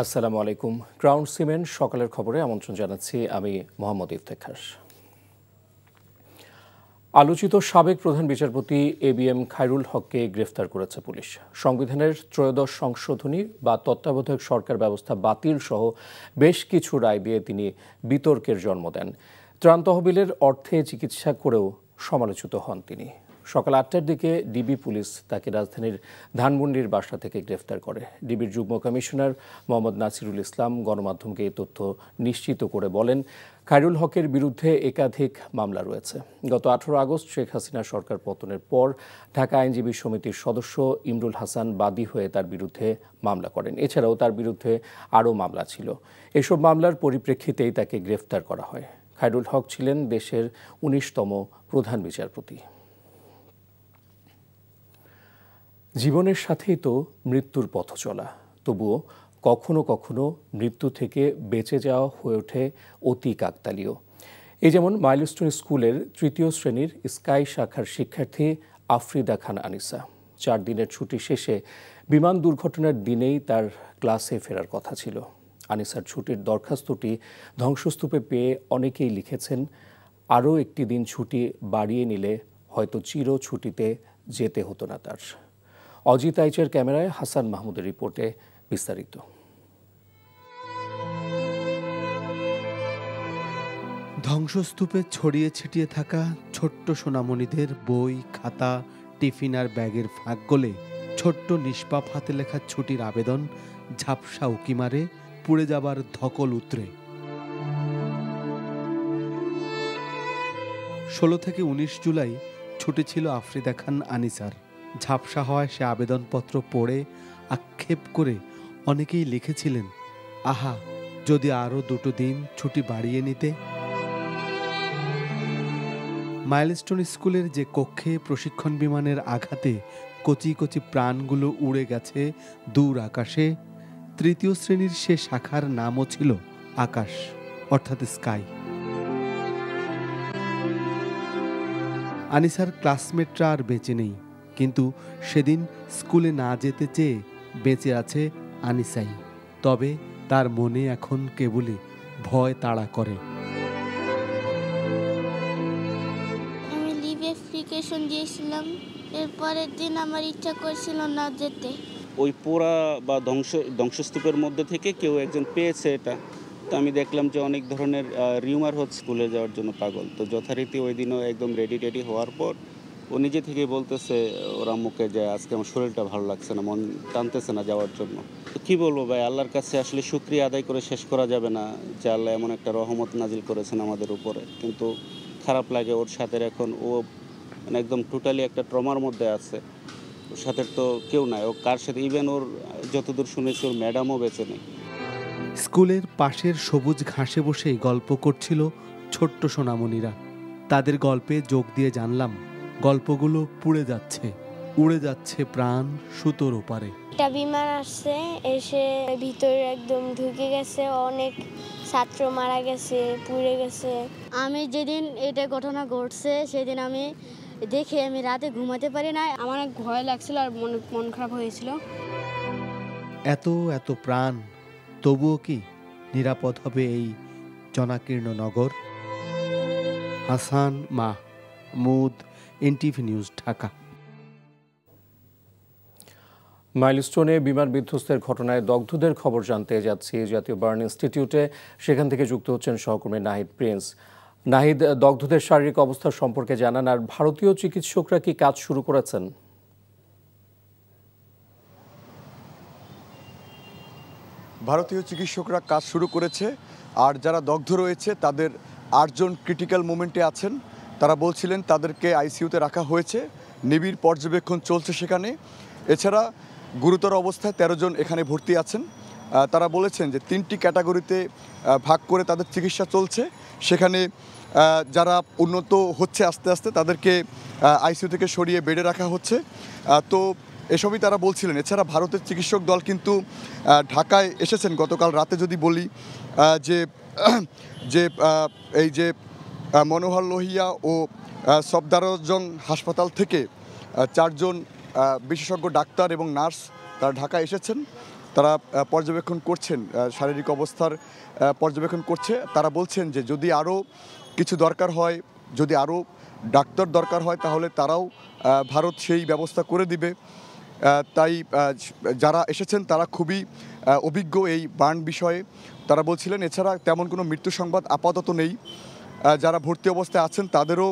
আসসালামু আলাইকুম। Crown cement সকালের খবরে আমন্ত্রণ জানাচ্ছি আমি মোহাম্মদ ইফতেখার। আলোচিত সাবেক প্রধান বিচারপতি এবিএম খায়রুল হককে গ্রেফতার করেছে পুলিশ। সংবিধানের ত্রয়োদশ সংশোধনী বা তত্ত্বাবধায়ক সরকার ব্যবস্থা বাতিল সহ বেশ কিছু রায় দিয়ে তিনি বিতর্কের জন্ম দেন। ত্রাণ তহবিলের অর্থে চিকিৎসা করেও সমালোচিত হন তিনি। সকাল ৮টার দিকে ডিবি পুলিশ তাকে রাজধানীর ধানমন্ডির বাসা থেকে গ্রেফতার করে। ডিবির যুগ্ম কমিশনার মোহাম্মদ নাসিরুল ইসলাম গণমাধ্যমকে এই তথ্য নিশ্চিত করে বলেন, খায়রুল হকের বিরুদ্ধে একাধিক মামলা রয়েছে। গত ১৮ আগস্ট শেখ হাসিনা সরকার পতনের পর ঢাকা আইনজীবী সমিতির সদস্য ইমরুল হাসান বাদী হয়ে তার বিরুদ্ধে মামলা করেন। এছাড়াও তার বিরুদ্ধে আরও মামলা ছিল। এসব মামলার পরিপ্রেক্ষিতেই তাকে গ্রেফতার করা হয়। খায়রুল হক ছিলেন দেশের ১৯তম প্রধান বিচারপতি। জীবনের সাথেই তো মৃত্যুর পথ চলা, তবুও কখনো কখনো মৃত্যু থেকে বেঁচে যাওয়া হয়ে ওঠে অতি কাকতালীয়। এই যেমন মাইলস্টোন স্কুলের ৩য় শ্রেণীর স্কাই শাখার শিক্ষার্থী আফ্রিদা খান আনিসা। ৪ দিনের ছুটি শেষে বিমান দুর্ঘটনার দিনেই তার ক্লাসে ফেরার কথা ছিল। আনিসার ছুটির দরখাস্তটি ধ্বংসস্তূপে পেয়ে অনেকেই লিখেছেন, আরও একটি দিন ছুটি বাড়িয়ে নিলে হয়তো চির ছুটিতে যেতে হতো না তার। অজিত আইচের ক্যামেরায় হাসান মাহমুদের রিপোর্টে বিস্তারিত। ধ্বংসস্তূপে ছড়িয়ে ছিটিয়ে থাকা ছোট্ট সোনামণিদের বই, খাতা, টিফিন আর ব্যাগের ফাঁক গলে ছোট্ট নিষ্পাপ হাতে লেখা ছুটির আবেদন ঝাপসা উকি মারে পুড়ে যাবার ধকল উতরে। ১৬ থেকে ১৯ জুলাই ছুটি ছিল আফ্রিদা খান আনিসার। ঝাপসা হওয়ায় সে আবেদনপত্র পড়ে আক্ষেপ করে অনেকেই লিখেছিলেন, আহা, যদি আরও ২টো দিন ছুটি বাড়িয়ে নিতে। মাইলস্টোন স্কুলের যে কক্ষে প্রশিক্ষণ বিমানের আঘাতে কচি কচি প্রাণগুলো উড়ে গেছে দূর আকাশে, ৩য় শ্রেণীর সে শাখার নামও ছিল আকাশ, অর্থাৎ স্কাই। আনিসার ক্লাসমেটরা আর বেঁচে নেই, কিন্তু সেদিন স্কুলে না যেতে চেয়ে বেঁচে আছে আনিসাই। তবে তার মনে এখন কেবলই ভয় তাড়া করে। আমি লিভ অ্যাপ্লিকেশন দিয়েছিলাম, এর পরের দিন আমার ইচ্ছা করছিল না যেতে। ওই পোড়া বা ধ্বংসস্তূপের মধ্যে থেকে কেউ একজন পেয়েছে এটা। তো আমি দেখলাম যে অনেক ধরনের রিউমার হচ্ছে স্কুলে যাওয়ার জন্য পাগল। তো যথারীতি ওই দিনও একদম রেডি হওয়ার পর ও নিজে থেকে বলতেছে ওর আম্মুকে যে আজকে আমার শরীরটা ভালো লাগছে না, মন টানতেছে না যাওয়ার জন্য। তো কী বলবো ভাই, আল্লাহর কাছে আসলে শুকরিয়া আদায় করে শেষ করা যাবে না যে আল্লাহ এমন একটা রহমত নাজিল করেছেন আমাদের উপরে। কিন্তু খারাপ লাগে ওর সাথে, এখন ও মানে একদম টোটালি একটা ট্রমার মধ্যে আছে। ওর সাথে তো কেউ নাই, ও কার সাথে, ইভেন ওর যতদূর শুনেছি ওর ম্যাডামও বেঁচে নেই। স্কুলের পাশের সবুজ ঘাসে বসেই গল্প করছিল ছোট্ট সোনামণিরা। তাদের গল্পে যোগ দিয়ে জানলাম, গল্পগুলো পুড়ে যাচ্ছে, উড়ে যাচ্ছে প্রাণ সুতোর ওপারে। একটা বিমান আসছে, এসে ভিতরে একদম ঢুকে গেছে, অনেক ছাত্র মারা গেছে, পুড়ে গেছে। আমি যেদিন এটা ঘটনা ঘটছে সেদিন আমি রাতে ঘুমাতে পারি না। আমার অনেক ভয় লাগছিল আর মন খারাপ হয়েছিল। এত প্রাণ, তবুও কি নিরাপদ হবে এই জনাকীর্ণ নগর? Hasan Mahmud, NTV news, Dhaka. মাইলস্টোনে বিমান বিধ্বস্তের ঘটনায় দগ্ধদের খবর জানতে যাচ্ছি জাতীয় বার্ন ইনস্টিটিউটে। সেখান থেকে যুক্ত হচ্ছেন সহকর্মী নাহিদ প্রিন্স। নাহিদ, দগ্ধদের শারীরিক অবস্থা সম্পর্কে জানান, আর ভারতীয় চিকিৎসকরা কি কাজ শুরু করেছেন? ভারতীয় চিকিৎসকরা কাজ শুরু করেছে, আর যারা দগ্ধ রয়েছে তাদের ৮ জন ক্রিটিক্যাল মোমেন্টে আছেন। তারা বলছিলেন তাদেরকে আইসিইউতে রাখা হয়েছে, নিবিড় পর্যবেক্ষণ চলছে সেখানে। এছাড়া গুরুতর অবস্থায় ১৩ জন এখানে ভর্তি আছেন। তারা বলেছেন যে ৩টি ক্যাটাগরিতে ভাগ করে তাদের চিকিৎসা চলছে। সেখানে যারা উন্নত হচ্ছে আস্তে আস্তে তাদেরকে আইসিইউ থেকে সরিয়ে বেডে রাখা হচ্ছে। তো এসবই তারা বলছিলেন। এছাড়া ভারতের চিকিৎসক দল কিন্তু ঢাকায় এসেছেন গতকাল রাতে। যদি বলি যে এই যে মনোহর লোহিয়া ও সফদারজং হাসপাতাল থেকে ৪ জন বিশেষজ্ঞ ডাক্তার এবং নার্স তারা ঢাকায় এসেছেন। তারা পর্যবেক্ষণ করছেন, শারীরিক অবস্থার পর্যবেক্ষণ করছে। তারা বলছেন যে যদি আরও কিছু দরকার হয়, যদি আরও ডাক্তার দরকার হয় তাহলে তারাও ভারত সেই ব্যবস্থা করে দিবে। তাই যারা এসেছেন তারা খুবই অভিজ্ঞ এই বার্ন বিষয়ে, তারা বলছিলেন। এছাড়া তেমন কোনো মৃত্যু সংবাদ আপাতত নেই। যারা ভর্তি অবস্থায় আছেন তাদেরও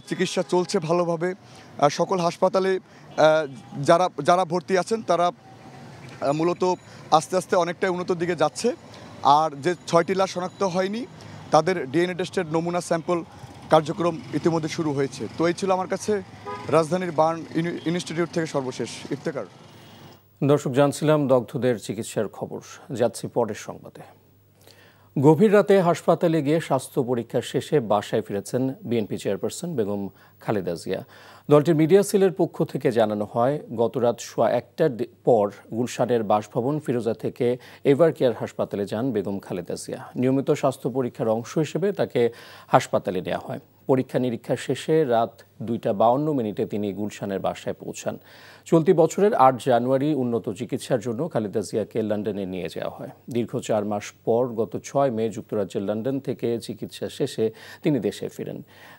চিকিৎসা চলছে ভালোভাবে। সকল হাসপাতালে যারা ভর্তি আছেন তারা মূলত আস্তে আস্তে অনেকটাই উন্নতির দিকে যাচ্ছে। আর যে 6টি লাশ শনাক্ত হয়নি তাদের ডিএনএ টেস্টের নমুনা স্যাম্পল কার্যক্রম ইতিমধ্যে শুরু হয়েছে। তো এই ছিল আমার কাছে রাজধানীর বার্ন ইনস্টিটিউট থেকে সর্বশেষ। ইফতেখার। দর্শক, জানছিলাম দগ্ধদের চিকিৎসার খবর। যাচ্ছি পরের সংবাদে। গভীর রাতে হাসপাতালে গিয়ে স্বাস্থ্য পরীক্ষা শেষে বাসায় ফিরেছেন বিএনপি চেয়ারপারসন বেগম খালেদা জিয়া। দলটির মিডিয়া সেলের পক্ষ থেকে জানানো হয়, গতরাত 1:15টার পর গুলশানের বাসভবন ফিরোজা থেকে এভার কেয়ার হাসপাতালে যান বেগম খালেদা জিয়া। নিয়মিত স্বাস্থ্য পরীক্ষার অংশ হিসেবে তাকে হাসপাতালে নেওয়া হয়। পরীক্ষা নিরীক্ষা শেষে রাত 2:52 তিনি গুলশানের বাসায় পৌঁছান। চলতি বছরের 8 জানুয়ারি উন্নত চিকিৎসার জন্য খালেদা জিয়াকে লন্ডনে নিয়ে যাওয়া হয়। দীর্ঘ 4 মাস পর গত 6 মে যুক্তরাজ্যের লন্ডন থেকে চিকিৎসা শেষে তিনি দেশে ফেরেন।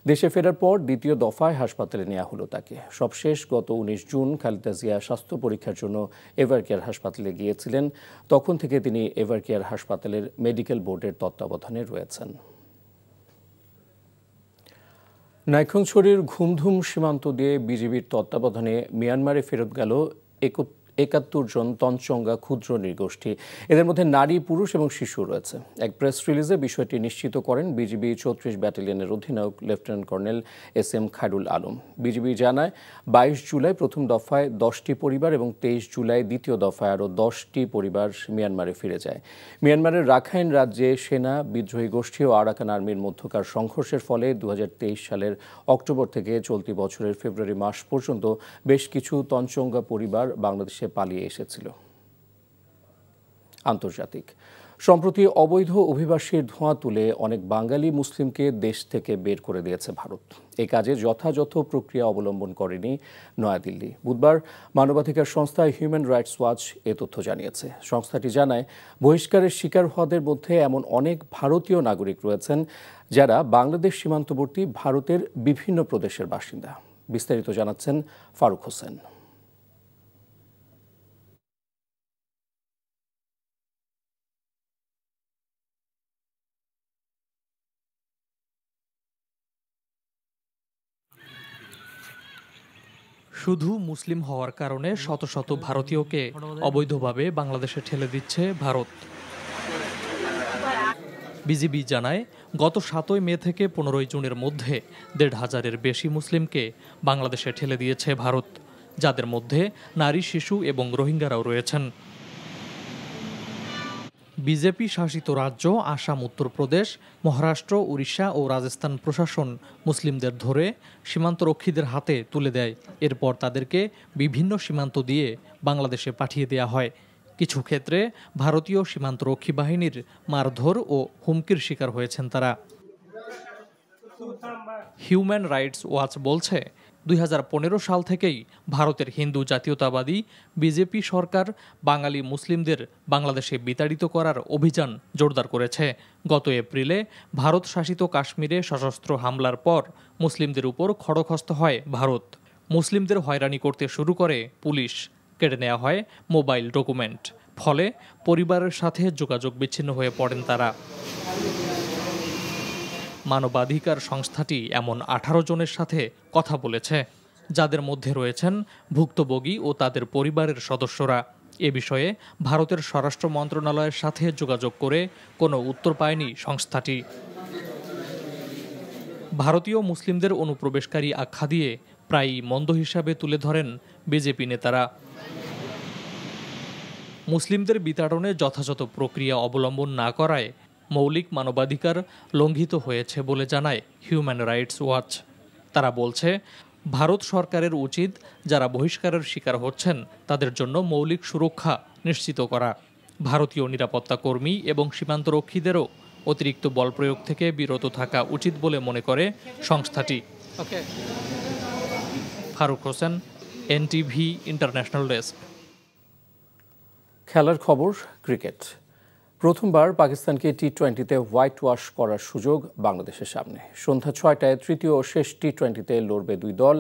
দেশে ফেরার পর দ্বিতীয় দফায় হাসপাতালে নেওয়া হলো তাকে। সবশেষ গত 19 জুন খালেদা জিয়া স্বাস্থ্য পরীক্ষার জন্য এভার কেয়ার হাসপাতালে গিয়েছিলেন। তখন থেকে তিনি এভার কেয়ার হাসপাতালের মেডিকেল বোর্ডের তত্ত্বাবধানে রয়েছেন। নাইক্ষ্যংছড়ির ঘুমধুম সীমান্ত দিয়ে বিজিবির তত্ত্বাবধানে মিয়ানমারে ফেরত গেল 71 জন তঞ্চঙ্গা ক্ষুদ্র নৃগোষ্ঠী। এদের মধ্যে নারী, পুরুষ এবং শিশু রয়েছে। এক প্রেস রিলিজে বিষয়টি নিশ্চিত করেন বিজিবি 34 ব্যাটালিয়নের অধিনায়ক lieutenant colonel SM Khairul Alam. BGB জানায়, 22 জুলাই প্রথম দফায় 10টি পরিবার এবং 23 জুলাই দ্বিতীয় দফায় আরও 10টি পরিবার মিয়ানমারে ফিরে যায়। মিয়ানমারের রাখাইন রাজ্যে সেনা, বিদ্রোহী গোষ্ঠী ও আরাকান আর্মির মধ্যকার সংঘর্ষের ফলে 2023 সালের অক্টোবর থেকে চলতি বছরের ফেব্রুয়ারি মাস পর্যন্ত বেশ কিছু তঞ্চঙ্গা পরিবার বাংলাদেশে পালিয়ে এসেছিল। আন্তর্জাতিক। সম্প্রতি অবৈধ অভিবাসীর ধোঁয়া তুলে অনেক বাঙালি মুসলিমকে দেশ থেকে বের করে দিয়েছে ভারত। এই কাজে যথাযথ প্রক্রিয়া অবলম্বন করেনি নয়াদিল্লি। বুধবার মানবাধিকার সংস্থা হিউম্যান রাইটস ওয়াচ এ তথ্য জানিয়েছে। সংস্থাটি জানায়, বহিষ্কারের শিকার হওয়াদের মধ্যে এমন অনেক ভারতীয় নাগরিক রয়েছেন যারা বাংলাদেশ সীমান্তবর্তী ভারতের বিভিন্ন প্রদেশের বাসিন্দা। বিস্তারিত জানাচ্ছেন ফারুক হোসেন। শুধু মুসলিম হওয়ার কারণে শত শত ভারতীয়কে অবৈধভাবে বাংলাদেশে ঠেলে দিচ্ছে ভারত। বিজিবি জানায়, গত 7 মে থেকে 15 জুনের মধ্যে 1,500-এর বেশি মুসলিমকে বাংলাদেশে ঠেলে দিয়েছে ভারত, যাদের মধ্যে নারী, শিশু এবং রোহিঙ্গারাও রয়েছেন। বিজেপি শাসিত রাজ্য আসাম, উত্তরপ্রদেশ, মহারাষ্ট্র, উড়িষ্যা ও রাজস্থান প্রশাসন মুসলিমদের ধরে সীমান্তরক্ষীদের হাতে তুলে দেয়। এরপর তাদেরকে বিভিন্ন সীমান্ত দিয়ে বাংলাদেশে পাঠিয়ে দেওয়া হয়। কিছু ক্ষেত্রে ভারতীয় সীমান্তরক্ষী বাহিনীর মারধর ও হুমকির শিকার হয়েছেন তারা। হিউম্যান রাইটস ওয়াচ বলছে, 2015 সাল থেকেই ভারতের হিন্দু জাতীয়তাবাদী বিজেপি সরকার বাঙালি মুসলিমদের বাংলাদেশে বিতাড়িত করার অভিযান জোরদার করেছে। গত এপ্রিলে ভারত শাসিত কাশ্মীরে সশস্ত্র হামলার পর মুসলিমদের উপর খড়গহস্ত হয় ভারত। মুসলিমদের হয়রানি করতে শুরু করে পুলিশ। কেড়ে নেওয়া হয় মোবাইল ডকুমেন্ট। ফলে পরিবারের সাথে যোগাযোগ বিচ্ছিন্ন হয়ে পড়েন তারা। মানবাধিকার সংস্থাটি এমন 18 জনের সাথে কথা বলেছে, যাদের মধ্যে রয়েছেন ভুক্তভোগী ও তাদের পরিবারের সদস্যরা। এ বিষয়ে ভারতের স্বরাষ্ট্র মন্ত্রণালয়ের সাথে যোগাযোগ করে কোনো উত্তর পায়নি সংস্থাটি। ভারতীয় মুসলিমদের অনুপ্রবেশকারী আখ্যা দিয়ে প্রায়ই মন্দ হিসাবে তুলে ধরেন বিজেপি নেতারা। মুসলিমদের বিতাড়নে যথাযথ প্রক্রিয়া অবলম্বন না করায় মৌলিক মানবাধিকার লঙ্ঘিত হয়েছে বলে জানায় হিউম্যান রাইটস ওয়াচ। তারা বলছে, ভারত সরকারের উচিত যারা বহিষ্কারের শিকার হচ্ছেন তাদের জন্য মৌলিক সুরক্ষা নিশ্চিত করা। ভারতীয় নিরাপত্তা কর্মী এবং সীমান্তরক্ষীদেরও অতিরিক্ত বল প্রয়োগ থেকে বিরত থাকা উচিত বলে মনে করে সংস্থাটি। Faruk Hossain, NTV international desk. খেলার খবর ক্রিকেট। প্রথমবার পাকিস্তানকে টি-20-তে হোয়াইট ওয়াশ করার সুযোগ বাংলাদেশের সামনে। সন্ধ্যা 6টায় তৃতীয় ও শেষ টি-20-তে লড়বে দুই দল।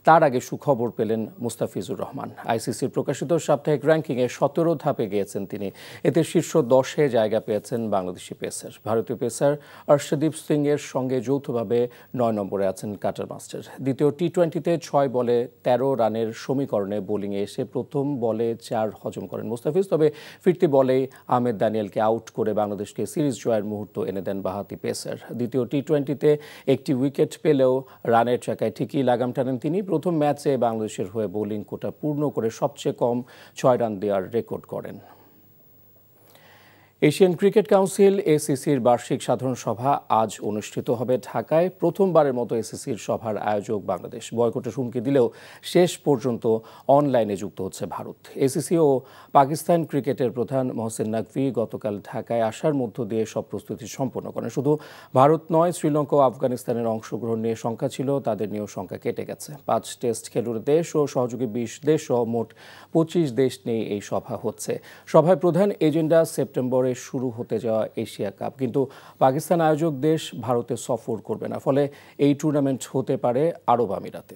তার আগে সুখবর পেলেন মুস্তাফিজুর রহমান। আইসিসির প্রকাশিত সাপ্তাহিক র্যাঙ্কিংয়ে 17 ধাপে গিয়েছেন তিনি। এতে শীর্ষ 10-এ জায়গা পেয়েছেন বাংলাদেশি পেসার। ভারতীয় পেসার অর্শদীপ সিং এর সঙ্গে যৌথভাবে 9 নম্বরে আছেন কাটার মাস্টার। দ্বিতীয় টি-20-তে 6 বলে 13 রানের সমীকরণে বোলিংয়ে এসে প্রথম বলে 4 হজম করেন মুস্তাফিজ। তবে ফিরতি বলেই আহমেদ দানিয়েলকে আউট করে বাংলাদেশকে সিরিজ জয়ের মুহূর্ত এনে দেন বাঁহাতি পেসার। দ্বিতীয় টি-20-তে একটি উইকেট পেলেও রানের চাকায় ঠিকই লাগাম টানেন তিনি। প্রথম ম্যাচে বাংলাদেশের হয়ে বোলিং কোটা পূর্ণ করে সবচেয়ে কম 6 রান দেওয়ার রেকর্ড করেন। এশিয়ান ক্রিকেট কাউন্সিল এসিসির বার্ষিক সাধারণ সভা আজ অনুষ্ঠিত হবে ঢাকায়। প্রথমবারের মতো এসিসির সভার আয়োজক বাংলাদেশ। বয়কটের হুমকি দিলেও শেষ পর্যন্ত অনলাইনে যুক্ত হচ্ছে ভারত। এসিসি ও পাকিস্তান ক্রিকেটের প্রধান মহসিন নাকভি গতকাল ঢাকায় আসার মধ্য দিয়ে সব প্রস্তুতি সম্পন্ন করেন। শুধু ভারত নয়, শ্রীলঙ্কা ও আফগানিস্তানের অংশগ্রহণ নিয়ে শঙ্কা ছিল, তাদের নিয়েও শঙ্কা কেটে গেছে। 5 টেস্ট খেলুড়ে দেশ ও সহযোগী 20 দেশ সহ মোট 25 দেশ নিয়ে এই সভা হচ্ছে। সভায় প্রধান এজেন্ডা সেপ্টেম্বরে শুরু হতে যাওয়া এশিয়া কাপ। কিন্তু পাকিস্তান আয়োজক দেশ ভারতে সফর করবে না, ফলে এই টুর্নামেন্ট হতে পারে আরব আমিরাতে।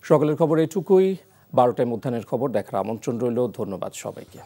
সকালের খবর এটুকুই। 12টায় মধ্যাহ্নের খবর দেখার আমন্ত্রণ রইল। ধন্যবাদ সবাইকে।